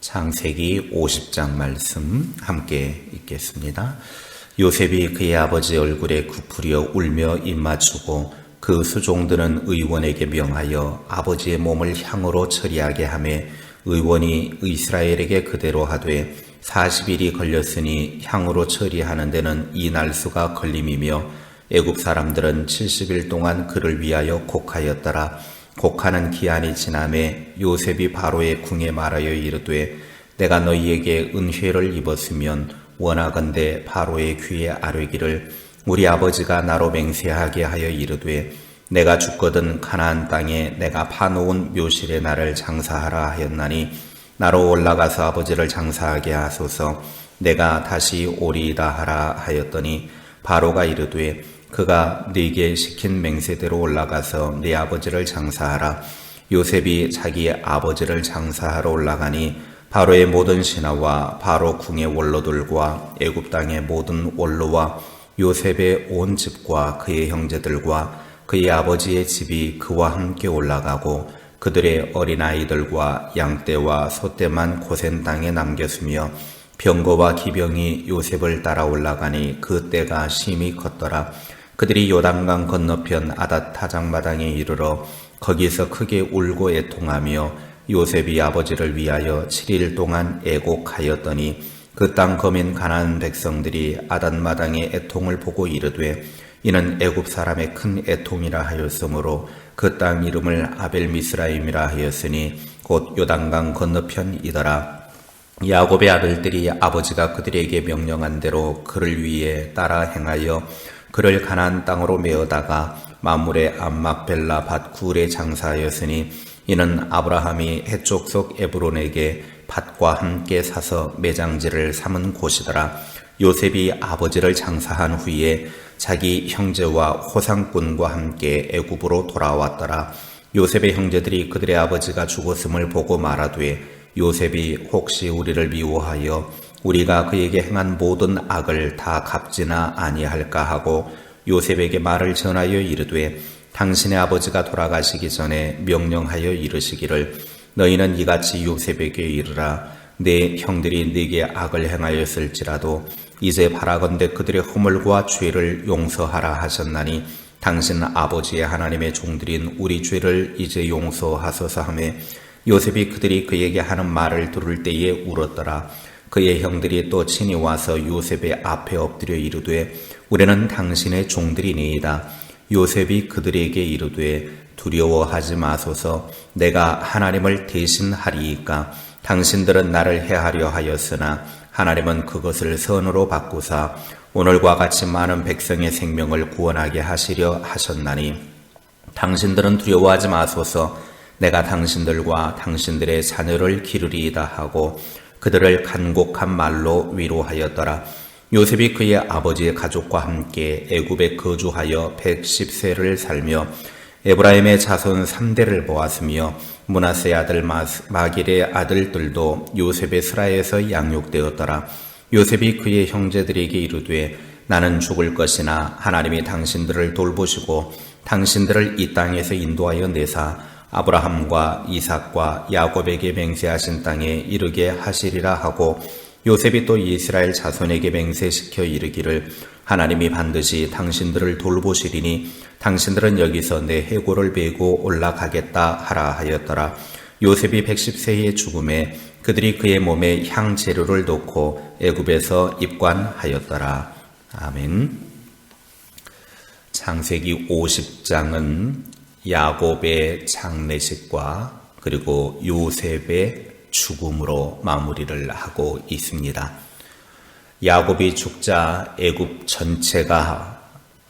창세기 50장 말씀 함께 읽겠습니다. 요셉이 그의 아버지 얼굴에 굽으려 울며 입맞추고 그 수종들은 의원에게 명하여 아버지의 몸을 향으로 처리하게 하며 의원이 이스라엘에게 그대로 하되 40일이 걸렸으니 향으로 처리하는 데는 이 날수가 걸림이며 애굽 사람들은 70일 동안 그를 위하여 곡하였더라. 곡하는 기한이 지나매 요셉이 바로의 궁에 말하여 이르되 내가 너희에게 은혜를 입었으면 원하건대 바로의 귀에 아뢰기를 우리 아버지가 나로 맹세하게 하여 이르되 내가 죽거든 가나안 땅에 내가 파놓은 묘실에 나를 장사하라 하였나니 나로 올라가서 아버지를 장사하게 하소서. 내가 다시 오리이다 하라 하였더니 바로가 이르되 그가 네게 시킨 맹세대로 올라가서 네 아버지를 장사하라. 요셉이 자기 아버지를 장사하러 올라가니 바로의 모든 신하와 바로 궁의 원로들과 애굽 땅의 모든 원로와 요셉의 온 집과 그의 형제들과 그의 아버지의 집이 그와 함께 올라가고 그들의 어린아이들과 양떼와 소떼만 고센 땅에 남겼으며 병거와 기병이 요셉을 따라 올라가니 그 때가 심히 컸더라. 그들이 요단강 건너편 아닷 타작마당에 이르러 거기서 크게 울고 애통하며 요셉이 아버지를 위하여 7일 동안 애곡하였더니 그 땅 거민 가나안 백성들이 아닷마당의 애통을 보고 이르되 이는 애굽 사람의 큰 애통이라 하였으므로 그 땅 이름을 아벨미스라임이라 하였으니 곧 요단강 건너편이더라. 야곱의 아들들이 아버지가 그들에게 명령한 대로 그를 위해 따라 행하여 그를 가나안 땅으로 메어다가 마물의 암막벨라 밭 굴에 장사하였으니 이는 아브라함이 해쪽 속 에브론에게 밭과 함께 사서 매장지를 삼은 곳이더라. 요셉이 아버지를 장사한 후에 자기 형제와 호상꾼과 함께 애굽으로 돌아왔더라. 요셉의 형제들이 그들의 아버지가 죽었음을 보고 말하되 요셉이 혹시 우리를 미워하여 우리가 그에게 행한 모든 악을 다 갚지나 아니할까 하고 요셉에게 말을 전하여 이르되 당신의 아버지가 돌아가시기 전에 명령하여 이르시기를 너희는 이같이 요셉에게 이르라. 내 형들이 네게 악을 행하였을지라도 이제 바라건대 그들의 허물과 죄를 용서하라 하셨나니 당신 아버지의 하나님의 종들인 우리 죄를 이제 용서하소서 하며 요셉이 그들이 그에게 하는 말을 들을 때에 울었더라. 그의 형들이 또 친히 와서 요셉의 앞에 엎드려 이르되 우리는 당신의 종들이니이다. 요셉이 그들에게 이르되 두려워하지 마소서. 내가 하나님을 대신하리이까. 당신들은 나를 해하려 하였으나 하나님은 그것을 선으로 바꾸사 오늘과 같이 많은 백성의 생명을 구원하게 하시려 하셨나니 당신들은 두려워하지 마소서. 내가 당신들과 당신들의 자녀를 기르리이다 하고 그들을 간곡한 말로 위로하였더라. 요셉이 그의 아버지의 가족과 함께 애굽에 거주하여 110세를 살며 에브라임의 자손 3대를 보았으며 므낫세의 아들 마길의 아들들도 요셉의 스라에서 양육되었더라. 요셉이 그의 형제들에게 이르되 나는 죽을 것이나 하나님이 당신들을 돌보시고 당신들을 이 땅에서 인도하여 내사 아브라함과 이삭과 야곱에게 맹세하신 땅에 이르게 하시리라 하고 요셉이 또 이스라엘 자손에게 맹세시켜 이르기를 하나님이 반드시 당신들을 돌보시리니 당신들은 여기서 내 해골을 베고 올라가겠다 하라 하였더라. 요셉이 110세의 죽음에 그들이 그의 몸에 향재료를 놓고 애굽에서 입관하였더라. 아멘. 창세기 50장은 야곱의 장례식과 그리고 요셉의 죽음으로 마무리를 하고 있습니다. 야곱이 죽자 애굽 전체가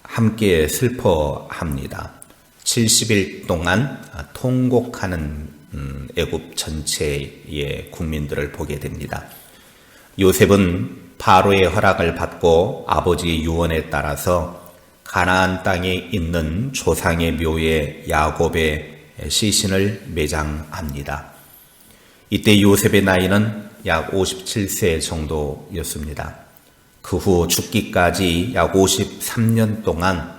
함께 슬퍼합니다. 70일 동안 통곡하는 애굽 전체의 국민들을 보게 됩니다. 요셉은 바로의 허락을 받고 아버지의 유언에 따라서 가나안 땅에 있는 조상의 묘에 야곱의 시신을 매장합니다. 이때 요셉의 나이는 약 57세 정도였습니다. 그 후 죽기까지 약 53년 동안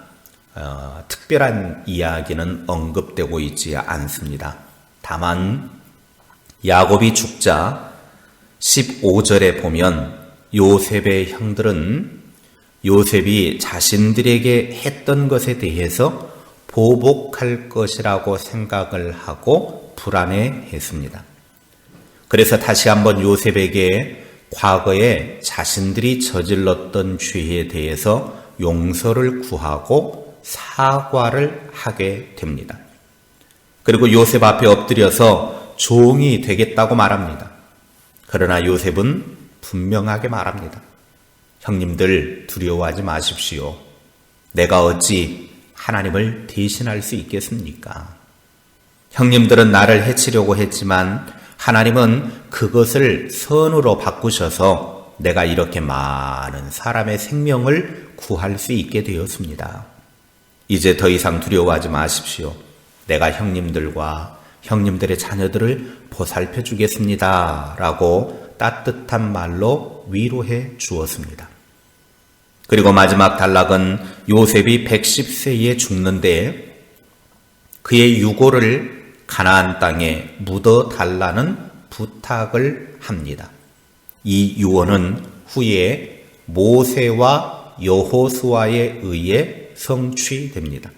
특별한 이야기는 언급되고 있지 않습니다. 다만 야곱이 죽자 15절에 보면 요셉의 형들은 요셉이 자신들에게 했던 것에 대해서 보복할 것이라고 생각을 하고 불안해했습니다. 그래서 다시 한번 요셉에게 과거에 자신들이 저질렀던 죄에 대해서 용서를 구하고 사과를 하게 됩니다. 그리고 요셉 앞에 엎드려서 종이 되겠다고 말합니다. 그러나 요셉은 분명하게 말합니다. 형님들 두려워하지 마십시오. 내가 어찌 하나님을 대신할 수 있겠습니까? 형님들은 나를 해치려고 했지만 하나님은 그것을 선으로 바꾸셔서 내가 이렇게 많은 사람의 생명을 구할 수 있게 되었습니다. 이제 더 이상 두려워하지 마십시오. 내가 형님들과 형님들의 자녀들을 보살펴 주겠습니다. 라고 따뜻한 말로 위로해 주었습니다. 그리고 마지막 단락은 요셉이 110세에 죽는데 그의 유골을 가나안 땅에 묻어 달라는 부탁을 합니다. 이 유언은 후에 모세와 여호수아에 의해 성취됩니다.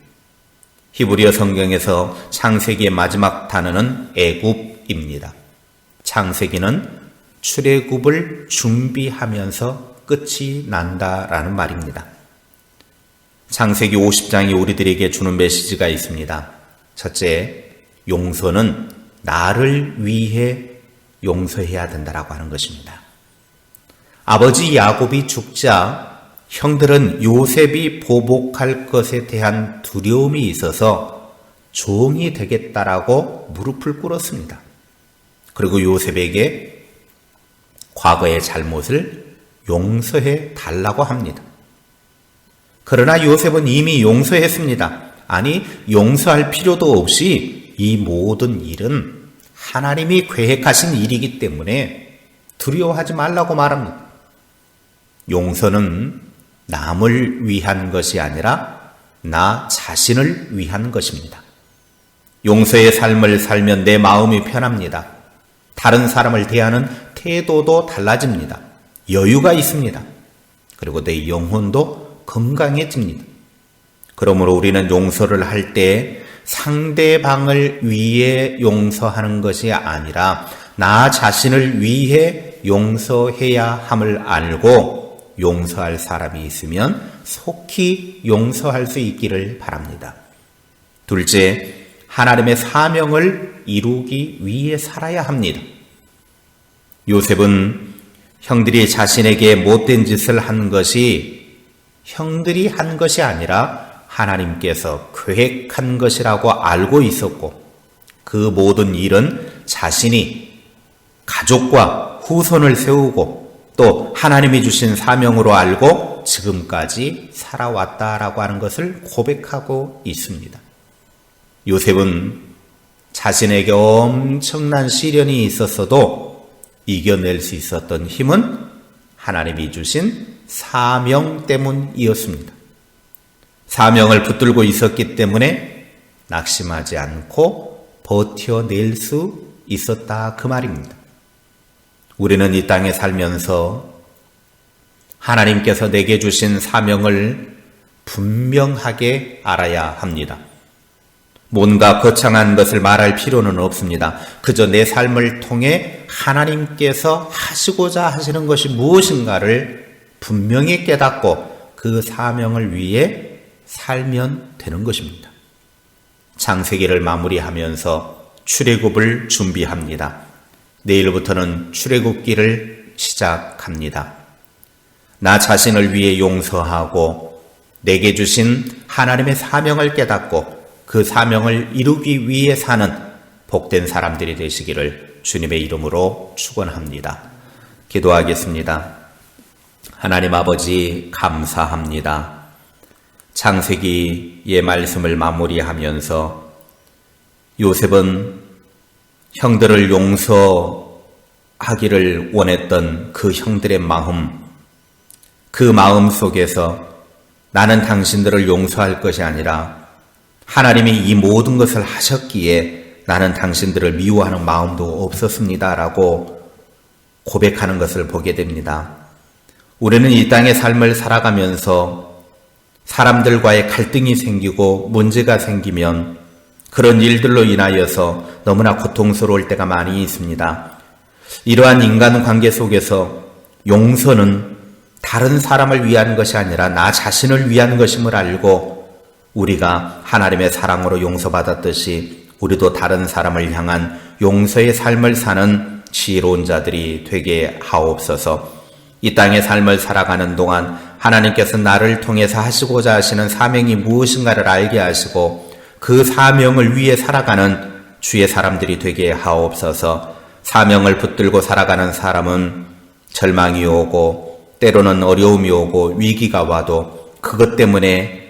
히브리어 성경에서 창세기의 마지막 단어는 애굽입니다. 창세기는 출애굽을 준비하면서 끝이 난다라는 말입니다. 창세기 50장이 우리들에게 주는 메시지가 있습니다. 첫째, 용서는 나를 위해 용서해야 된다라고 하는 것입니다. 아버지 야곱이 죽자 형들은 요셉이 보복할 것에 대한 두려움이 있어서 종이 되겠다라고 무릎을 꿇었습니다. 그리고 요셉에게 과거의 잘못을 용서해 달라고 합니다. 그러나 요셉은 이미 용서했습니다. 아니, 용서할 필요도 없이 이 모든 일은 하나님이 계획하신 일이기 때문에 두려워하지 말라고 말합니다. 용서는 남을 위한 것이 아니라 나 자신을 위한 것입니다. 용서의 삶을 살면 내 마음이 편합니다. 다른 사람을 대하는 태도도 달라집니다. 여유가 있습니다. 그리고 내 영혼도 건강해집니다. 그러므로 우리는 용서를 할 때 상대방을 위해 용서하는 것이 아니라 나 자신을 위해 용서해야 함을 알고 용서할 사람이 있으면 속히 용서할 수 있기를 바랍니다. 둘째, 하나님의 사명을 이루기 위해 살아야 합니다. 요셉은 형들이 자신에게 못된 짓을 한 것이 형들이 한 것이 아니라 하나님께서 계획한 것이라고 알고 있었고 그 모든 일은 자신이 가족과 후손을 세우고 또 하나님이 주신 사명으로 알고 지금까지 살아왔다라고 하는 것을 고백하고 있습니다. 요셉은 자신에게 엄청난 시련이 있었어도 이겨낼 수 있었던 힘은 하나님이 주신 사명 때문이었습니다. 사명을 붙들고 있었기 때문에 낙심하지 않고 버텨낼 수 있었다 그 말입니다. 우리는 이 땅에 살면서 하나님께서 내게 주신 사명을 분명하게 알아야 합니다. 뭔가 거창한 것을 말할 필요는 없습니다. 그저 내 삶을 통해 하나님께서 하시고자 하시는 것이 무엇인가를 분명히 깨닫고 그 사명을 위해 살면 되는 것입니다. 창세기를 마무리하면서 출애굽을 준비합니다. 내일부터는 출애굽기를 시작합니다. 나 자신을 위해 용서하고 내게 주신 하나님의 사명을 깨닫고 그 사명을 이루기 위해 사는 복된 사람들이 되시기를 주님의 이름으로 축원합니다. 기도하겠습니다. 하나님 아버지 감사합니다. 창세기의 말씀을 마무리하면서 요셉은 형들을 용서하기를 원했던 그 형들의 마음, 그 마음 속에서 나는 당신들을 용서할 것이 아니라 하나님이 이 모든 것을 하셨기에 나는 당신들을 미워하는 마음도 없었습니다라고 고백하는 것을 보게 됩니다. 우리는 이 땅의 삶을 살아가면서 사람들과의 갈등이 생기고 문제가 생기면 그런 일들로 인하여서 너무나 고통스러울 때가 많이 있습니다. 이러한 인간관계 속에서 용서는 다른 사람을 위한 것이 아니라 나 자신을 위한 것임을 알고 우리가 하나님의 사랑으로 용서받았듯이 우리도 다른 사람을 향한 용서의 삶을 사는 지혜로운 자들이 되게 하옵소서. 이 땅의 삶을 살아가는 동안 하나님께서 나를 통해서 하시고자 하시는 사명이 무엇인가를 알게 하시고 그 사명을 위해 살아가는 주의 사람들이 되게 하옵소서. 사명을 붙들고 살아가는 사람은 절망이 오고 때로는 어려움이 오고 위기가 와도 그것 때문에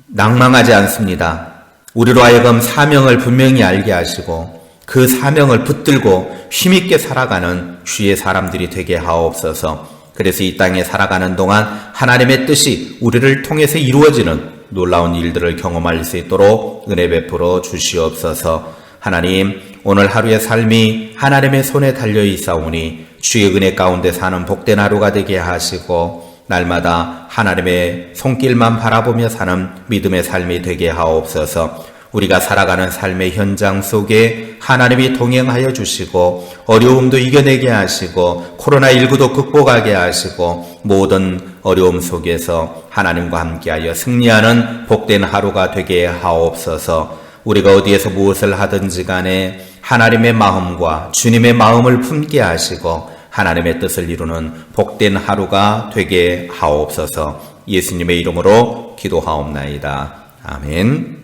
낭망하지 않습니다. 우리로 하여금 사명을 분명히 알게 하시고 그 사명을 붙들고 힘있게 살아가는 주의 사람들이 되게 하옵소서. 그래서 이 땅에 살아가는 동안 하나님의 뜻이 우리를 통해서 이루어지는 놀라운 일들을 경험할 수 있도록 은혜 베풀어 주시옵소서. 하나님, 오늘 하루의 삶이 하나님의 손에 달려 있사오니 주의 은혜 가운데 사는 복된 하루가 되게 하시고 날마다 하나님의 손길만 바라보며 사는 믿음의 삶이 되게 하옵소서. 우리가 살아가는 삶의 현장 속에 하나님이 동행하여 주시고 어려움도 이겨내게 하시고 코로나19도 극복하게 하시고 모든 어려움 속에서 하나님과 함께하여 승리하는 복된 하루가 되게 하옵소서. 우리가 어디에서 무엇을 하든지 간에 하나님의 마음과 주님의 마음을 품게 하시고 하나님의 뜻을 이루는 복된 하루가 되게 하옵소서. 예수님의 이름으로 기도하옵나이다. 아멘.